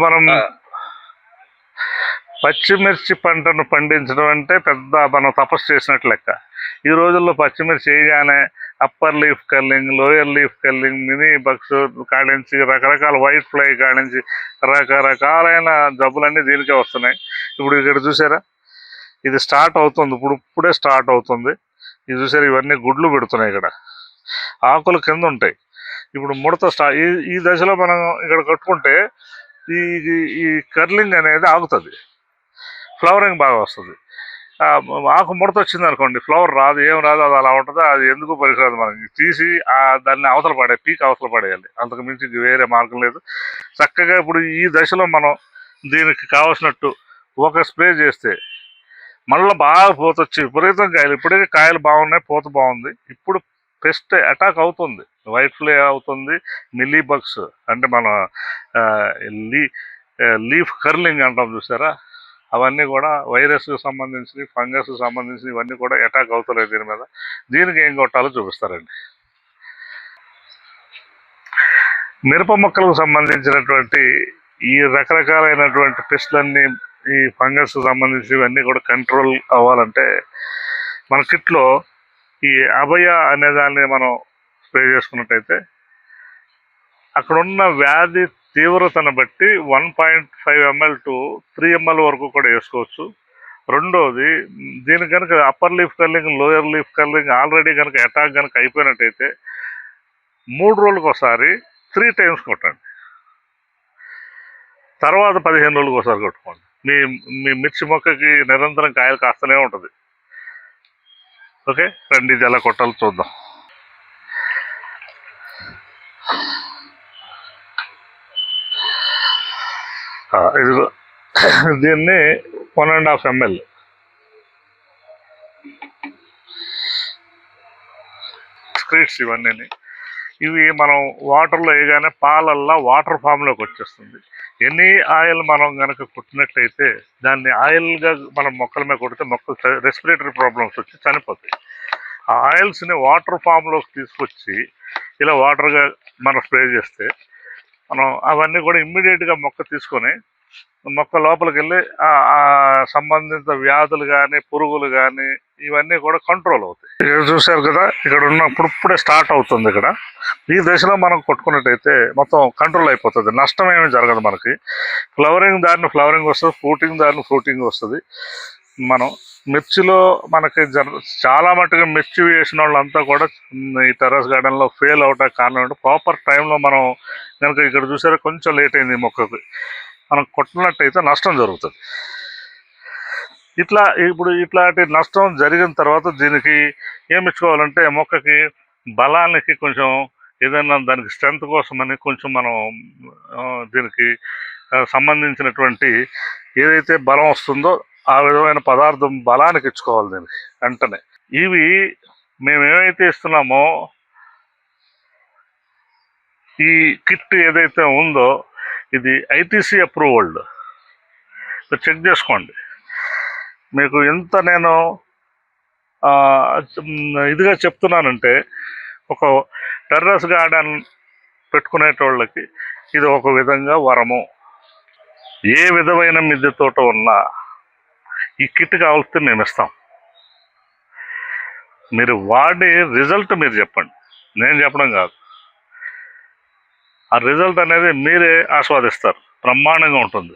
మనం పచ్చిమిర్చి పంటను పండించడం అంటే పెద్ద మనం తపస్సు చేసినట్లు లెక్క. ఈ రోజుల్లో పచ్చిమిర్చి వేయగానే upper leaf culling, lower leaf culling, mini bugs కాడించి రకరకాల వైట్ ఫ్లై కాడించి రకరకాలైన జబ్బులన్నీ దీనికే వస్తున్నాయి. ఇప్పుడు ఇక్కడ చూసారా, ఇది స్టార్ట్ అవుతుంది, ఇప్పుడే స్టార్ట్ అవుతుంది. ఇది చూసారా, ఇవన్నీ గుడ్లు పెడుతున్నాయి. ఇక్కడ ఆకులు కింద ఉంటాయి. ఇప్పుడు ముడత ఈ దశలో మనం ఇక్కడ కట్టుకుంటే ఈ ఈ కర్లింగ్ అనేది ఆగుతుంది, ఫ్లవరింగ్ బాగా వస్తుంది. ఆకు ముడత వచ్చింది అనుకోండి, ఫ్లవర్ రాదు, ఏం రాదు, అది అలా ఉంటుంది. అది ఎందుకు పనికిరాదు. మనకి తీసి దాన్ని అవతల పీక్ అవతల పడేయాలి. అంతకు మించి వేరే మార్గం లేదు. చక్కగా ఇప్పుడు ఈ దశలో మనం దీనికి కావాల్సినట్టు ఒక స్ప్రే చేస్తే మళ్ళీ బాగా పూత వచ్చి విపరీతం కాయలు. ఇప్పటికే కాయలు బాగున్నాయి, పూత బాగుంది. ఇప్పుడు పెస్ట్ అటాక్ అవుతుంది, వైట్ ఫ్లై అవుతుంది, మిల్లీ బగ్స్ అంటే మన లీఫ్ కర్లింగ్ అంటాం చూసారా, అవన్నీ కూడా వైరస్కి సంబంధించి, ఫంగస్కి సంబంధించి ఇవన్నీ కూడా అటాక్ అవుతున్నాయి దీని మీద. దీనికి ఏం కొట్టాలో చూపిస్తారండి. మిరప మొక్కలకు సంబంధించినటువంటి ఈ రకరకాలైనటువంటి పెస్ట్లన్నీ, ఈ ఫంగస్ సంబంధించి ఇవన్నీ కూడా కంట్రోల్ అవ్వాలంటే మన కిట్లో ఈ అభయ అనే దాన్ని మనం స్ప్రే చేసుకున్నట్టయితే అక్కడున్న వ్యాధి తీవ్రతను బట్టి 1.5 ml to 3 ml వరకు కూడా వేసుకోవచ్చు. రెండోది, దీనికి కనుక upper leaf culling, lower leaf culling already కనుక అటాక్ కనుక అయిపోయినట్టయితే 3 రోజులకు ఒకసారి 3 times కొట్టండి. తర్వాత 15 రోజులకు ఒకసారి కొట్టుకోండి. మీ మిర్చి మొక్కకి నిరంతరం కాయలు కాస్తూనే ఉంటుంది. ఓకే రండి, ఇది ఎలా కొట్టాలో చూద్దాం. ఇదిగో దీన్ని 1.5 ml స్క్రీట్స్ ఇవన్నీ. ఇవి మనం వాటర్లో వేయగానే పాలల్లా వాటర్ ఫామ్లోకి వచ్చేస్తుంది. ఎనీ ఆయిల్ మనం కనుక కొట్టినట్లయితే దాన్ని ఆయిల్గా మనం మొక్కల మీద కొడితే మొక్కలు రెస్పిరేటరీ ప్రాబ్లమ్స్ వచ్చి చనిపోతాయి. ఆ ఆయిల్స్ని వాటర్ ఫామ్లోకి తీసుకొచ్చి ఇలా వాటర్గా మనం స్ప్రే చేస్తే మనం అవన్నీ కూడా ఇమ్మీడియట్గా మొక్క తీసుకొని మొక్క లోపలికి వెళ్ళి సంబంధిత వ్యాధులు కానీ, పురుగులు కానీ ఇవన్నీ కూడా కంట్రోల్ అవుతాయి. ఇక్కడ చూశారు కదా, ఇక్కడ ఉన్నప్పుడు ఇప్పుడే స్టార్ట్ అవుతుంది. ఇక్కడ ఈ దశలో మనం కొట్టుకున్నట్టయితే మొత్తం కంట్రోల్ అయిపోతుంది, నష్టం ఏమీ జరగదు. మనకి ఫ్లవరింగ్ దారిని ఫ్లవరింగ్ వస్తుంది, ఫ్రూటింగ్ దారిని ఫ్రూటింగ్ వస్తుంది. మనం మిర్చిలో మనకి చాలా మట్టుగా మిర్చి వేసిన వాళ్ళంతా కూడా ఈ టెర్రస్ గార్డెన్లో ఫెయిల్ అవటానికి కారణం ఏంటంటే ప్రాపర్ టైంలో మనం కనుక ఇక్కడ చూసారా కొంచెం లేట్ అయింది మొక్కకి, మనం కొట్టినట్టయితే నష్టం జరుగుతుంది. ఇప్పుడు ఇట్లాంటి నష్టం జరిగిన తర్వాత దీనికి ఏమి ఇచ్చుకోవాలంటే మొక్కకి బలానికి కొంచెం ఏదైనా దానికి స్ట్రెంత్ కోసమని కొంచెం మనం దీనికి సంబంధించినటువంటి ఏదైతే బలం వస్తుందో ఆ విధమైన పదార్థం బలానికి ఇచ్చుకోవాలి దీనికి వెంటనే. ఇవి మేమేమైతే ఇస్తున్నామో ఈ కిట్ ఏదైతే ఉందో ఇది ఐటీసీ అప్రూవల్డ్. చెక్ చేసుకోండి. మీకు ఎంత నేను ఇదిగా చెప్తున్నానంటే ఒక టెర్రస్ గార్డెన్ పెట్టుకునేటోళ్ళకి ఇది ఒక విధంగా వరము. ఏ విధమైన మిద్దె తోట ఉన్నా ఈ కిట్ కావాల్సి మేము ఇస్తాం. మీరు వాడి రిజల్ట్ మీరు చెప్పండి, నేను చెప్పడం కాదు. ఆ రిజల్ట్ అనేది మీరే ఆస్వాదిస్తారు, బ్రహ్మాండంగా ఉంటుంది.